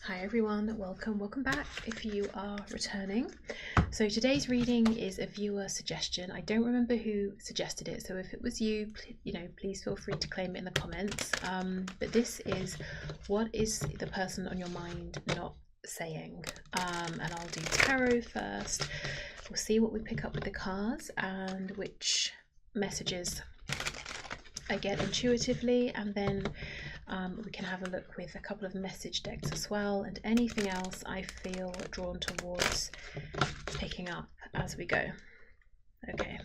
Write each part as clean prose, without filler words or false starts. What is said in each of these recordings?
Hi everyone, welcome back if you are returning. So today's reading is a viewer suggestion. I don't remember who suggested it, so if it was you, please feel free to claim it in the comments. But this is, what is the person on your mind not saying? And I'll do tarot first. We'll see what we pick up with the cards and which messages I get intuitively, and then we can have a look with a couple of message decks as well, and anything else I feel drawn towards picking up as we go. Okay,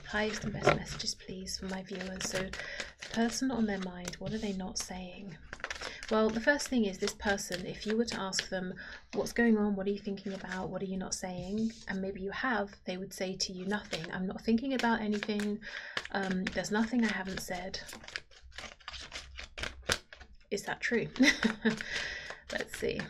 highest and best messages please for my viewers. So the person on their mind, what are they not saying? Well, the first thing is, this person, if you were to ask them what's going on, what are you thinking about, what are you not saying, and maybe you have, they would say to you, nothing. I'm not thinking about anything. There's nothing I haven't said. Is that true? Let's see.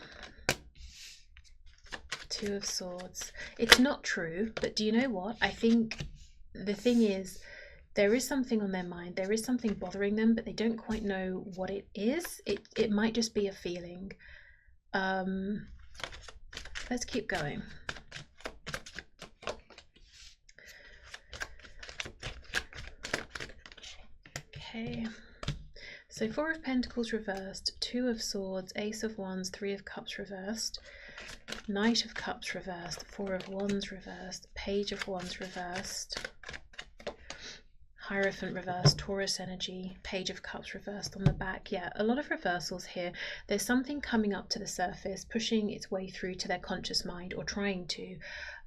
Two of Swords. It's not true, but do you know what? I think the thing is, there is something on their mind, there is something bothering them, but they don't quite know what it is. It might just be a feeling. Let's keep going. Okay. So Four of Pentacles reversed, Two of Swords, Ace of Wands, Three of Cups reversed, Knight of Cups reversed, Four of Wands reversed, Page of Wands reversed, Hierophant reversed, Taurus energy, Page of Cups reversed on the back. Yeah, a lot of reversals here. There's something coming up to the surface, pushing its way through to their conscious mind, or trying to,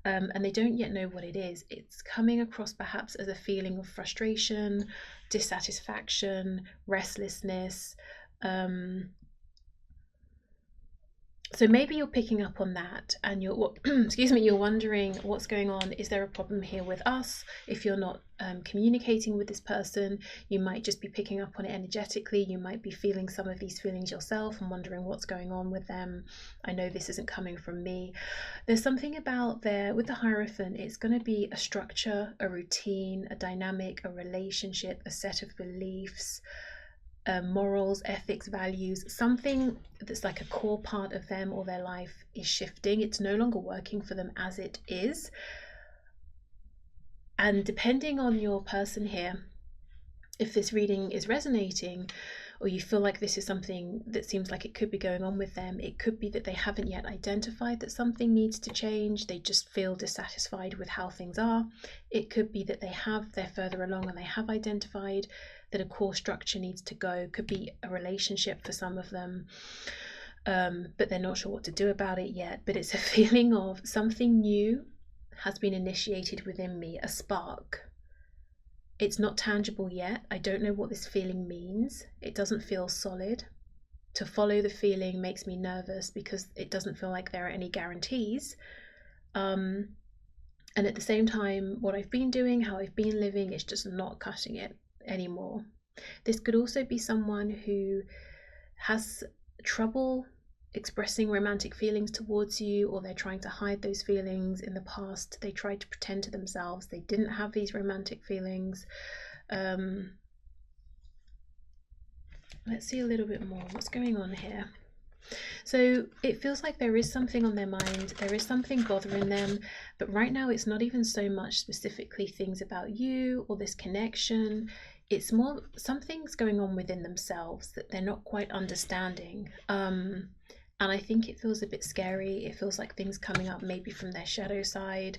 and they don't yet know what it is. It's coming across perhaps as a feeling of frustration, dissatisfaction, restlessness. So maybe you're picking up on that, and you're excuse me, you're wondering what's going on. Is there a problem here with us? If you're not communicating with this person, you might just be picking up on it energetically. You might be feeling some of these feelings yourself and wondering what's going on with them. I know this isn't coming from me. There's something about there with the Hierophant. It's going to be a structure, a routine, a dynamic, a relationship, a set of beliefs, morals, ethics, values. Something that's like a core part of them or their life is shifting. It's no longer working for them as it is. And depending on your person here, if this reading is resonating, or you feel like this is something that seems like it could be going on with them, it could be that they haven't yet identified that something needs to change. They just feel dissatisfied with how things are. It could be that they're further along and they have identified that a core structure needs to go. Could be a relationship for some of them, but they're not sure what to do about it yet. But it's a feeling of something new has been initiated within me, a spark. It's not tangible yet. I don't know what this feeling means. It doesn't feel solid. To follow the feeling makes me nervous because it doesn't feel like there are any guarantees. And at the same time, what I've been doing, how I've been living, is just not cutting it anymore. This could also be someone who has trouble expressing romantic feelings towards you, or they're trying to hide those feelings. In the past, they tried to pretend to themselves they didn't have these romantic feelings. Let's see a little bit more. What's going on here? So it feels like there is something on their mind, there is something bothering them, but right now it's not even so much specifically things about you or this connection. It's more something's going on within themselves that they're not quite understanding. And I think it feels a bit scary. It feels like things coming up maybe from their shadow side,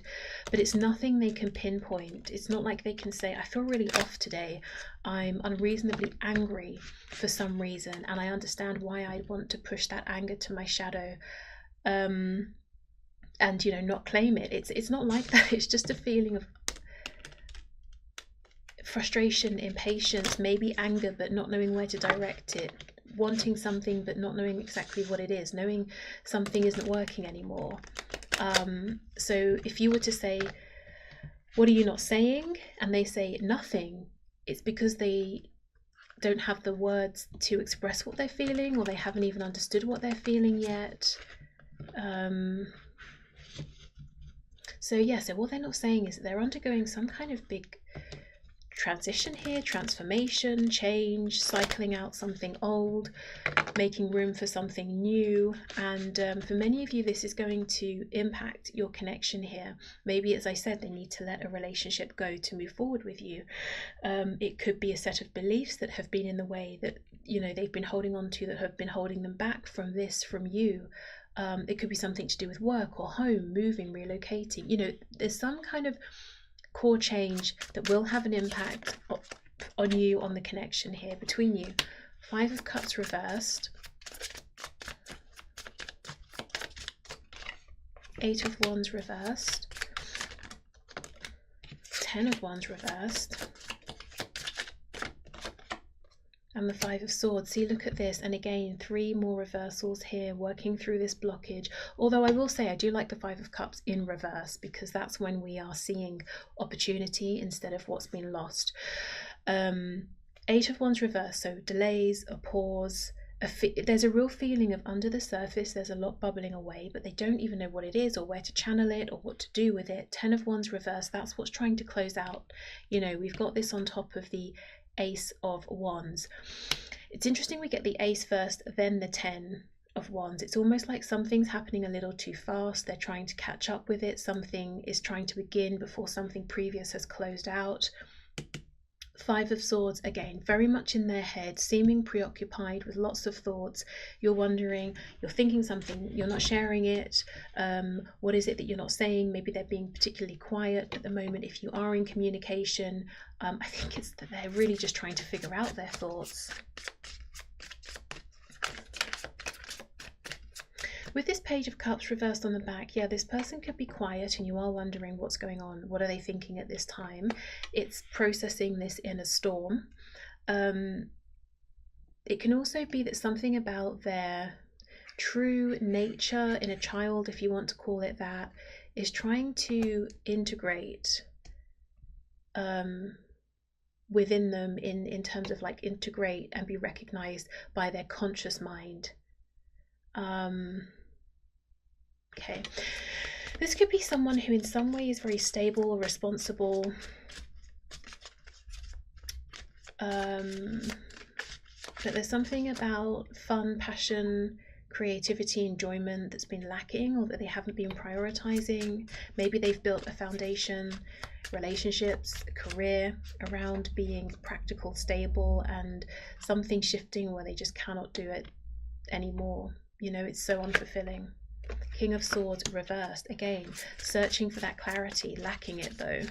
but it's nothing they can pinpoint. It's not like they can say, I feel really off today. I'm unreasonably angry for some reason, and I understand why I'd want to push that anger to my shadow, and not claim it. It's not like that. It's just a feeling of frustration, impatience, maybe anger, but not knowing where to direct it. Wanting something but not knowing exactly what it is, knowing something isn't working anymore. So if you were to say, what are you not saying? And they say nothing, it's because they don't have the words to express what they're feeling, or they haven't even understood what they're feeling yet. So what they're not saying is that they're undergoing some kind of big transition here, transformation, change, cycling out something old, making room for something new. And for many of you, this is going to impact your connection here. Maybe, as I said, they need to let a relationship go to move forward with you. It could be a set of beliefs that have been in the way, that they've been holding on to, that have been holding them back from this, from you. It could be something to do with work or home, moving, relocating. There's some kind of core change that will have an impact on you, on the connection here between you. 5 of Cups reversed, 8 of Wands reversed, 10 of Wands reversed, and the 5 of Swords. See, look at this, and again 3 more reversals here, working through this blockage. Although I will say I do like the 5 of Cups in reverse, because that's when we are seeing opportunity instead of what's been lost. 8 of Wands reversed, so delays, a pause, there's a real feeling of under the surface there's a lot bubbling away, but they don't even know what it is or where to channel it or what to do with it. 10 of Wands reversed, that's what's trying to close out. We've got this on top of the Ace of Wands. It's interesting we get the Ace first, then the 10 of Wands. It's almost like something's happening a little too fast. They're trying to catch up with it. Something is trying to begin before something previous has closed out. 5 of Swords, again, very much in their head, seeming preoccupied with lots of thoughts. You're wondering, you're thinking something, you're not sharing it. What is it that you're not saying? Maybe they're being particularly quiet at the moment. If you are in communication, I think it's that they're really just trying to figure out their thoughts. With this Page of Cups reversed on the back, yeah, this person could be quiet and you are wondering what's going on. What are they thinking at this time? It's processing this inner storm. It can also be that something about their true nature in a child, if you want to call it that, is trying to integrate within them in terms of like integrate and be recognized by their conscious mind. Okay, this could be someone who in some way is very stable, responsible, but there's something about fun, passion, creativity, enjoyment that's been lacking, or that they haven't been prioritizing. Maybe they've built a foundation, relationships, a career around being practical, stable, and something shifting where they just cannot do it anymore. It's so unfulfilling. King of Swords reversed, again searching for that clarity, lacking it though.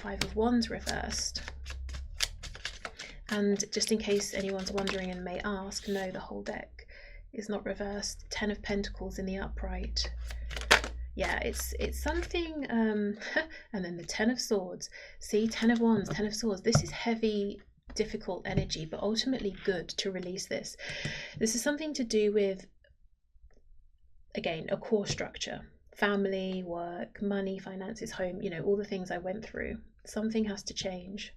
5 of Wands reversed, and just in case anyone's wondering and may ask, no, the whole deck is not reversed. 10 of Pentacles in the upright. Yeah, it's something, and then the 10 of Swords. See, 10 of Wands, 10 of Swords. This is heavy, difficult energy, but ultimately good to release this. This is something to do with, again, a core structure, family, work, money, finances, home, all the things I went through. Something has to change.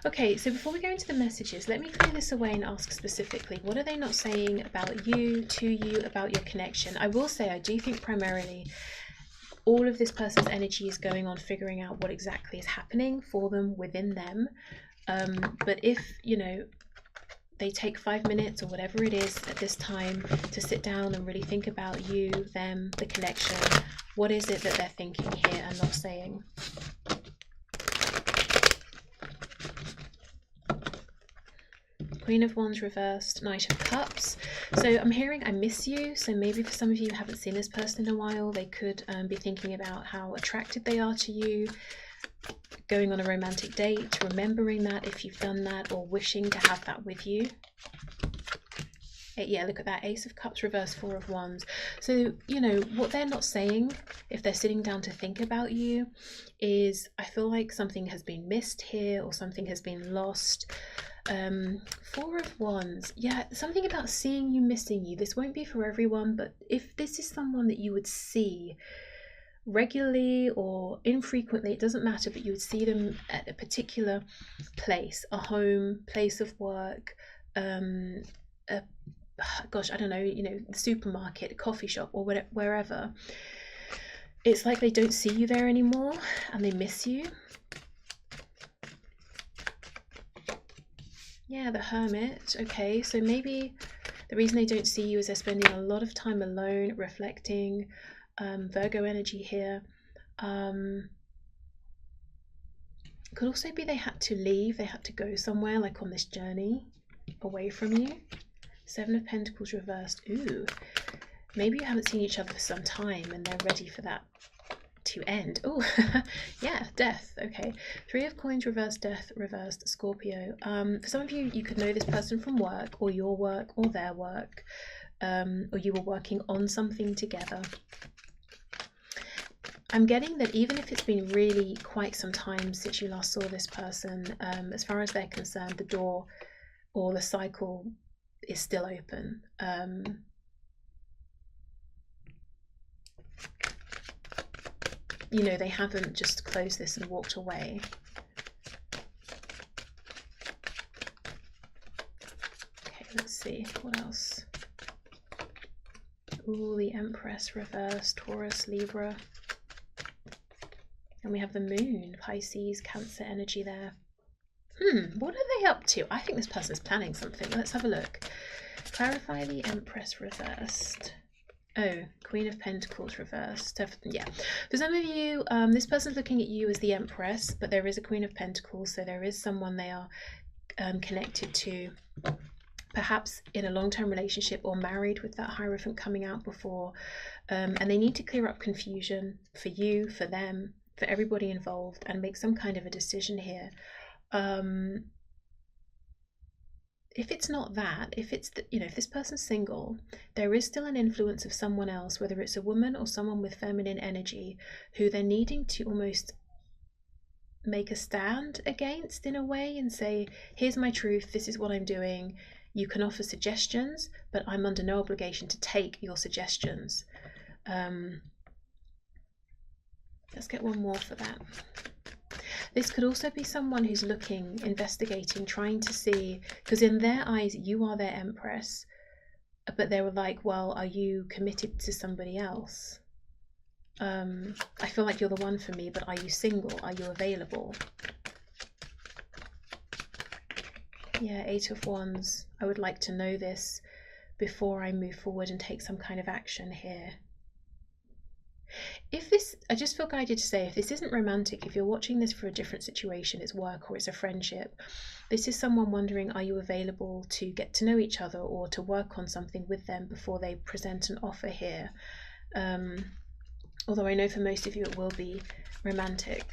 Okay, so before we go into the messages, let me clear this away and ask specifically, what are they not saying about you, to you, about your connection? I will say, I do think primarily all of this person's energy is going on figuring out what exactly is happening for them within them. But if, they take 5 minutes or whatever it is at this time to sit down and really think about you, them, the connection, what is it that they're thinking here and not saying? Queen of Wands reversed, Knight of Cups. So I'm hearing I miss you. So maybe for some of you who haven't seen this person in a while, they could be thinking about how attracted they are to you, going on a romantic date, remembering that if you've done that, or wishing to have that with you. Yeah, look at that, Ace of Cups reversed, 4 of Wands. So, what they're not saying, if they're sitting down to think about you, is I feel like something has been missed here, or something has been lost. 4 of Wands, yeah, something about seeing you, missing you. This won't be for everyone, but if this is someone that you would see regularly or infrequently, it doesn't matter, but you would see them at a particular place, a home, place of work, a gosh, I don't know, you know, the supermarket, coffee shop, or wherever. It's like they don't see you there anymore and they miss you. Yeah, the Hermit. Okay, so maybe the reason they don't see you is they're spending a lot of time alone, reflecting. Virgo energy here. Could also be they had to leave, they had to go somewhere, like on this journey away from you. Seven of Pentacles reversed. Ooh, maybe you haven't seen each other for some time and they're ready for that to end. Oh, yeah, death. Okay, Three of Coins reversed, death reversed, Scorpio. For some of you, you could know this person from work, or your work, or their work, or you were working on something together. I'm getting that even if it's been really quite some time since you last saw this person, as far as they're concerned, the door or the cycle is still open. You know, they haven't just closed this and walked away. Okay, let's see, what else? Ooh, the Empress reversed, Taurus, Libra. And we have the Moon, Pisces, Cancer energy there. What are they up to? I think this person is planning something. Let's have a look. Clarify the Empress reversed. Oh, Queen of Pentacles reversed. Yeah. For some of you, this person's looking at you as the Empress, but there is a Queen of Pentacles, so there is someone they are connected to, perhaps in a long-term relationship or married with that Hierophant coming out before. And they need to clear up confusion for you, for them, for everybody involved, and make some kind of a decision here. If it's not that, if it's you know, if this person's single, there is still an influence of someone else, whether it's a woman or someone with feminine energy, who they're needing to almost make a stand against in a way and say, here's my truth, this is what I'm doing. You can offer suggestions, but I'm under no obligation to take your suggestions. Let's get one more for that. This could also be someone who's looking, investigating, trying to see, because in their eyes, you are their Empress, but they were like, well, are you committed to somebody else? I feel like you're the one for me, but are you single? Are you available? Yeah, Eight of Wands. I would like to know this before I move forward and take some kind of action here. If this, I just feel guided to say, if this isn't romantic, if you're watching this for a different situation, it's work or it's a friendship, this is someone wondering, are you available to get to know each other or to work on something with them before they present an offer here? Although I know for most of you it will be romantic.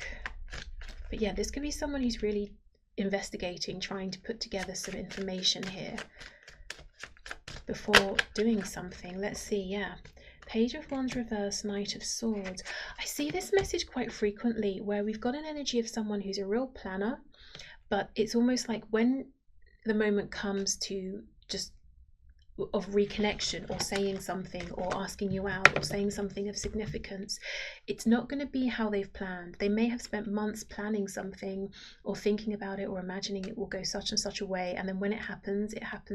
But yeah, this could be someone who's really investigating, trying to put together some information here before doing something. Let's see, yeah. Page of Wands reverse, Knight of Swords. I see this message quite frequently where we've got an energy of someone who's a real planner, but it's almost like when the moment comes to just of reconnection or saying something or asking you out or saying something of significance, it's not going to be how they've planned. They may have spent months planning something or thinking about it or imagining it will go such and such a way, and then when it happens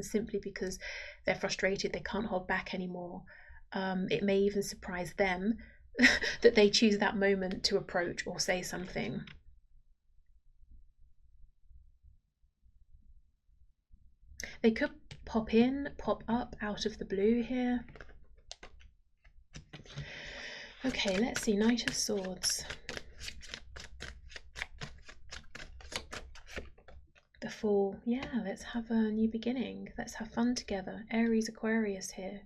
simply because they're frustrated, they can't hold back anymore. It may even surprise them that they choose that moment to approach or say something. They could pop in, pop up out of the blue here. Okay, let's see, Knight of Swords. The Fool. Yeah, let's have a new beginning. Let's have fun together. Aries, Aquarius here.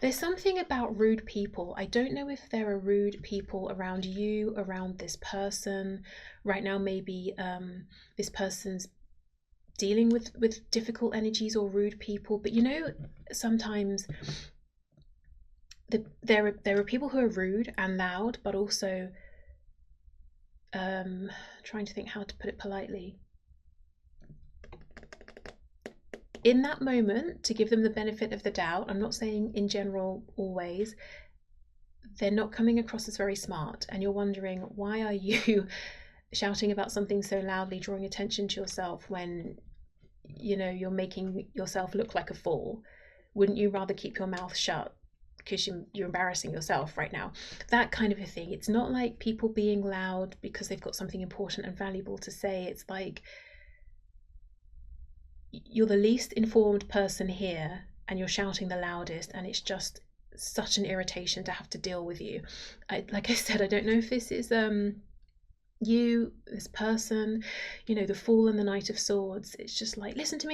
There's something about rude people. I don't know if there are rude people around you, around this person. Right now, maybe this person's dealing with difficult energies or rude people. But you know, sometimes there are people who are rude and loud, but also trying to think how to put it politely. In that moment, to give them the benefit of the doubt, I'm not saying in general always, they're not coming across as very smart, and you're wondering, why are you shouting about something so loudly, drawing attention to yourself when you know, you're making yourself look like a fool. Wouldn't you rather keep your mouth shut because you're embarrassing yourself right now? That kind of a thing. It's not like people being loud because they've got something important and valuable to say. It's like you're the least informed person here and you're shouting the loudest, and it's just such an irritation to have to deal with you. Like I said, I don't know if this is this person, you know, the Fool and the Knight of Swords. It's just like, listen to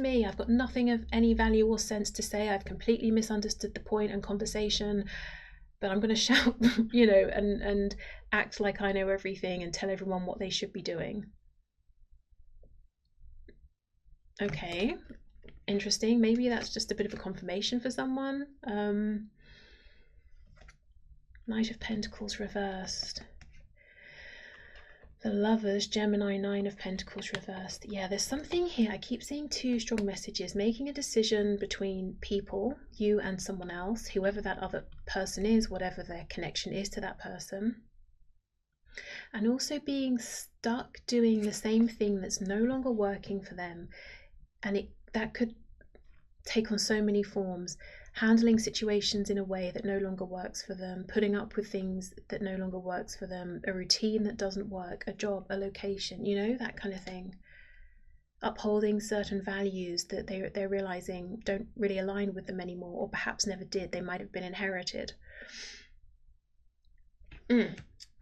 me, I've got nothing of any value or sense to say, I've completely misunderstood the point and conversation, but I'm going to shout, you know, and act like I know everything and tell everyone what they should be doing. Okay, interesting. Maybe that's just a bit of a confirmation for someone. Knight of Pentacles reversed. The Lovers, Gemini, Nine of Pentacles reversed. Yeah, there's something here. I keep seeing two strong messages. Making a decision between people, you and someone else, whoever that other person is, whatever their connection is to that person. And also being stuck doing the same thing that's no longer working for them. And that could take on so many forms. Handling situations in a way that no longer works for them, putting up with things that no longer works for them, a routine that doesn't work, a job, a location, you know, that kind of thing. Upholding certain values that they're realizing don't really align with them anymore, or perhaps never did. They might have been inherited.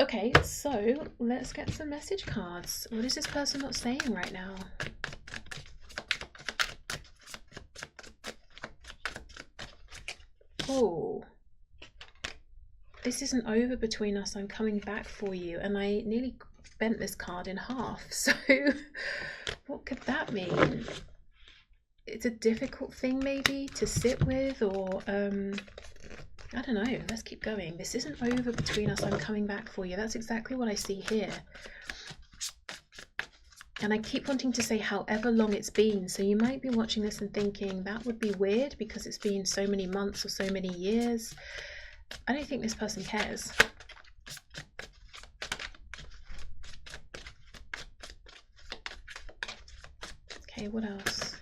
Okay, so let's get some message cards. What is this person not saying right now? Oh, this isn't over between us. I'm coming back for you. And I nearly bent this card in half. So what could that mean? It's a difficult thing maybe to sit with, or I don't know. Let's keep going. This isn't over between us. I'm coming back for you. That's exactly what I see here. And I keep wanting to say however long it's been. So you might be watching this and thinking that would be weird because it's been so many months or so many years. I don't think this person cares. Okay, what else?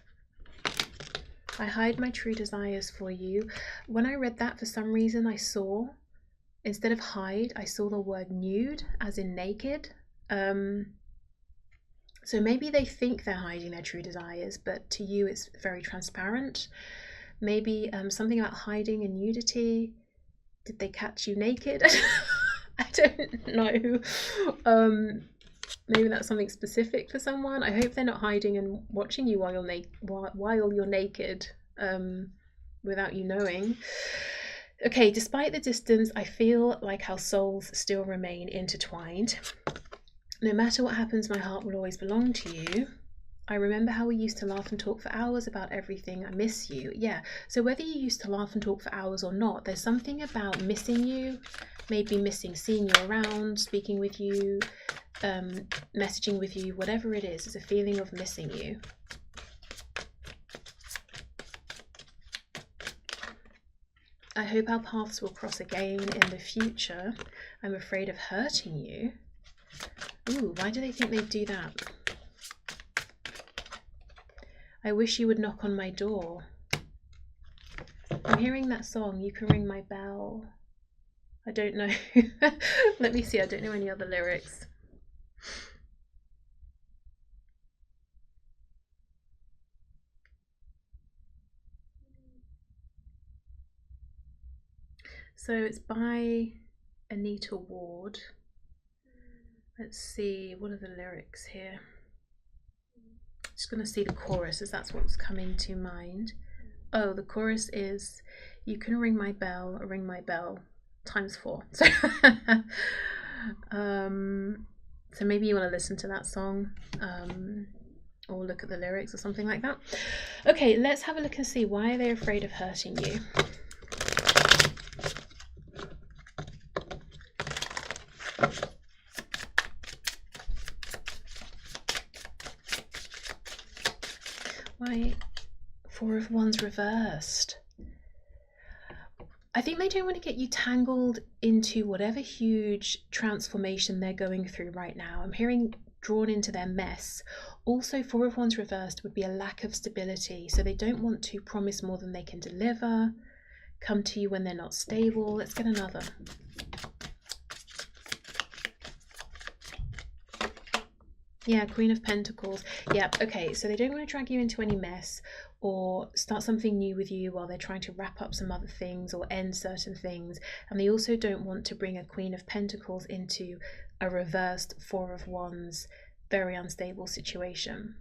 I hide my true desires for you. When I read that, for some reason I saw, instead of hide, I saw the word nude, as in naked. So maybe they think they're hiding their true desires, but to you it's very transparent. Maybe something about hiding and nudity. Did they catch you naked? I don't know. Maybe that's something specific for someone. I hope they're not hiding and watching you while you're naked, without you knowing. Okay, despite the distance, I feel like our souls still remain intertwined. No matter what happens, my heart will always belong to you. I remember how we used to laugh and talk for hours about everything. I miss you. Yeah, so whether you used to laugh and talk for hours or not, there's something about missing you, maybe missing seeing you around, speaking with you, messaging with you, whatever it is, it's a feeling of missing you. I hope our paths will cross again in the future. I'm afraid of hurting you. Ooh, why do they think they'd do that? I wish you would knock on my door. I'm hearing that song, You Can Ring My Bell. I don't know. Let me see, I don't know any other lyrics. So it's by Anita Ward. Let's see, what are the lyrics here? Just going to see the chorus, as that's what's coming to mind. Oh, the chorus is, you can ring my bell times 4. So, so maybe you want to listen to that song, or look at the lyrics or something like that. Okay, let's have a look and see, why are they afraid of hurting you? Why? 4 of Wands reversed. I think they don't want to get you tangled into whatever huge transformation they're going through right now. I'm hearing drawn into their mess. Also, Four of Wands reversed would be a lack of stability. So they don't want to promise more than they can deliver, come to you when they're not stable. Let's get another. Yeah, Queen of Pentacles. Yeah, okay, so they don't want to drag you into any mess or start something new with you while they're trying to wrap up some other things or end certain things. And they also don't want to bring a Queen of Pentacles into a reversed Four of Wands, very unstable situation.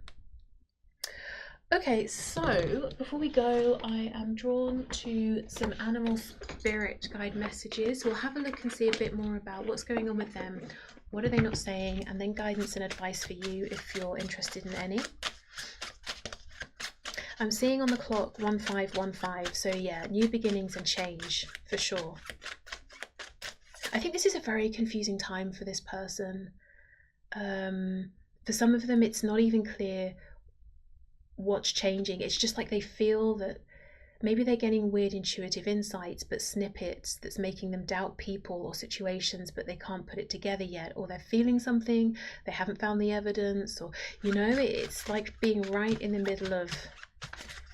Okay, so before we go, I am drawn to some animal spirit guide messages. We'll have a look and see a bit more about what's going on with them. What are they not saying? And then guidance and advice for you if you're interested in any. I'm seeing on the clock 1515, so yeah, new beginnings and change for sure. I think this is a very confusing time for this person. For some of them, it's not even clear what's changing. It's just like they feel that maybe they're getting weird intuitive insights, but snippets that's making them doubt people or situations, but they can't put it together yet, or they're feeling something, they haven't found the evidence, or, you know, it's like being right in the middle of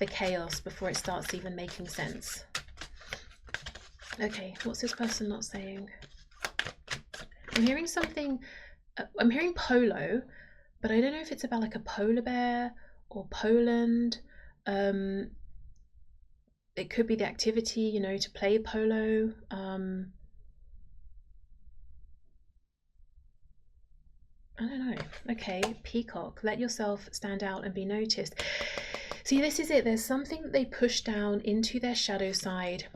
the chaos before it starts even making sense. Okay, what's this person not saying? I'm hearing something, I'm hearing polo, but I don't know if it's about like a polar bear or Poland. It could be the activity, you know, to play polo. I don't know. Okay, peacock. Let yourself stand out and be noticed. See, this is it. There's something that they push down into their shadow side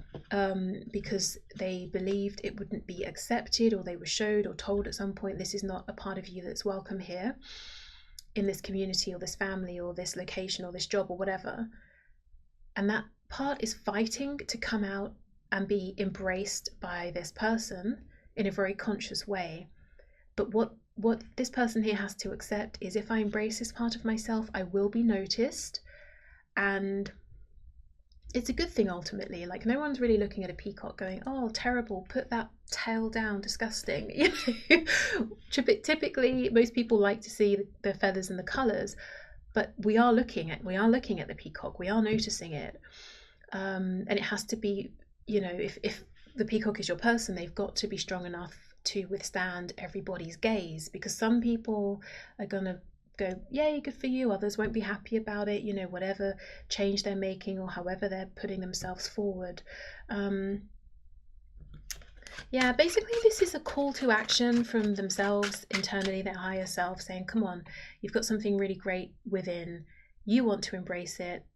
because they believed it wouldn't be accepted, or they were showed or told at some point this is not a part of you that's welcome here in this community or this family or this location or this job or whatever. And that part is fighting to come out and be embraced by this person in a very conscious way. But what this person here has to accept is, if I embrace this part of myself, I will be noticed, and it's a good thing ultimately. Like, no one's really looking at a peacock going, oh, terrible, put that tail down, disgusting. You know? Typically most people like to see the feathers and the colors, but we are looking at the peacock, we are noticing it. And it has to be, you know, if the peacock is your person, they've got to be strong enough to withstand everybody's gaze, because some people are gonna go, yay, good for you, others won't be happy about it, you know, whatever change they're making or however they're putting themselves forward. Yeah, basically this is a call to action from themselves internally, their higher self, saying, come on, you've got something really great within, you want to embrace it,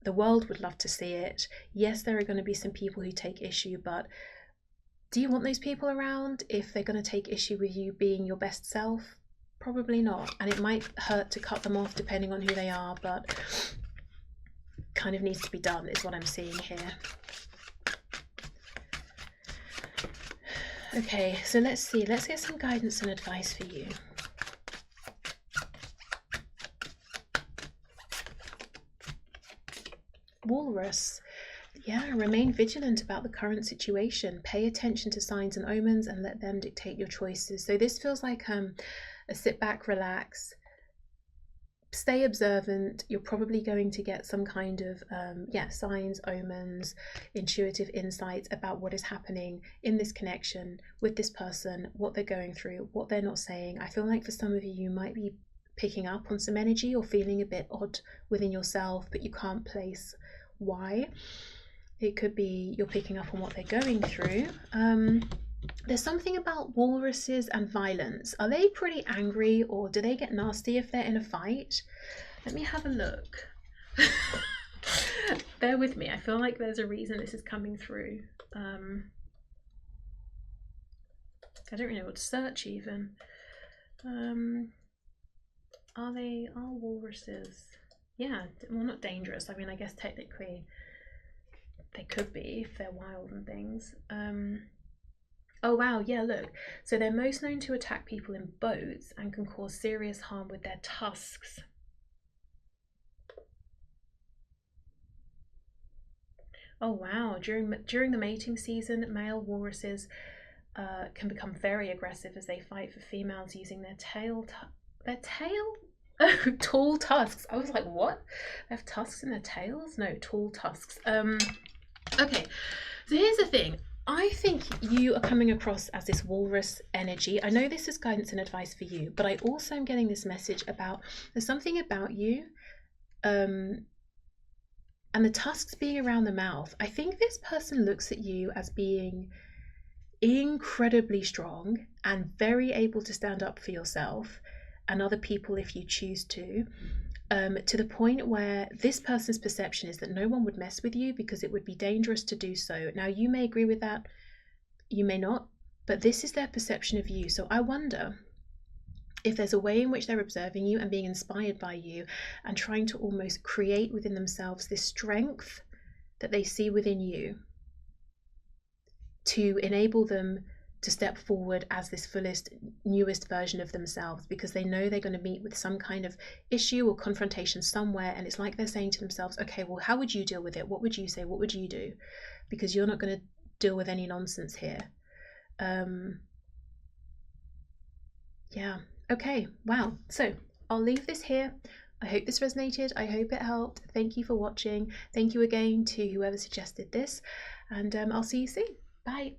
the world would love to see it. Yes, there are going to be some people who take issue, but do you want those people around if they're going to take issue with you being your best self? Probably not. And it might hurt to cut them off depending on who they are, but kind of needs to be done is what I'm seeing here. Okay, so let's see. Let's get some guidance and advice for you. Walrus. Yeah, remain vigilant about the current situation. Pay attention to signs and omens and let them dictate your choices. So this feels like a sit back, relax, stay observant. You're probably going to get some kind of signs, omens, intuitive insights about what is happening in this connection with this person, what they're going through, what they're not saying. I feel like for some of you, you might be picking up on some energy or feeling a bit odd within yourself, but you can't place why. It could be you're picking up on what they're going through. There's something about walruses and violence. Are they pretty angry, or do they get nasty if they're in a fight? Let me have a look. Bear with me. I feel like there's a reason this is coming through. I don't really know what to search even. Are walruses? Yeah, well, not dangerous. I mean, I guess technically they could be if they're wild and things. Oh wow, yeah, look. So they're most known to attack people in boats and can cause serious harm with their tusks. Oh wow, during the mating season, male walruses can become very aggressive as they fight for females using their tail Their tail? Oh, tall tusks. I was like, what? They have tusks in their tails? No, tall tusks. Okay, so here's the thing. I think you are coming across as this walrus energy. I know this is guidance and advice for you, but I also am getting this message about there's something about you, and the tusks being around the mouth. I think this person looks at you as being incredibly strong and very able to stand up for yourself and other people if you choose to the point where this person's perception is that no one would mess with you because it would be dangerous to do so. Now, you may agree with that, you may not, but this is their perception of you. So I wonder if there's a way in which they're observing you and being inspired by you and trying to almost create within themselves this strength that they see within you to enable them to step forward as this fullest, newest version of themselves, because they know they're going to meet with some kind of issue or confrontation somewhere, and it's like they're saying to themselves, okay, well, how would you deal with it? What would you say? What would you do? Because you're not going to deal with any nonsense here. Yeah, okay, wow. So I'll leave this here. I hope this resonated. I hope it helped. Thank you for watching. Thank you again to whoever suggested this, and I'll see you soon. Bye.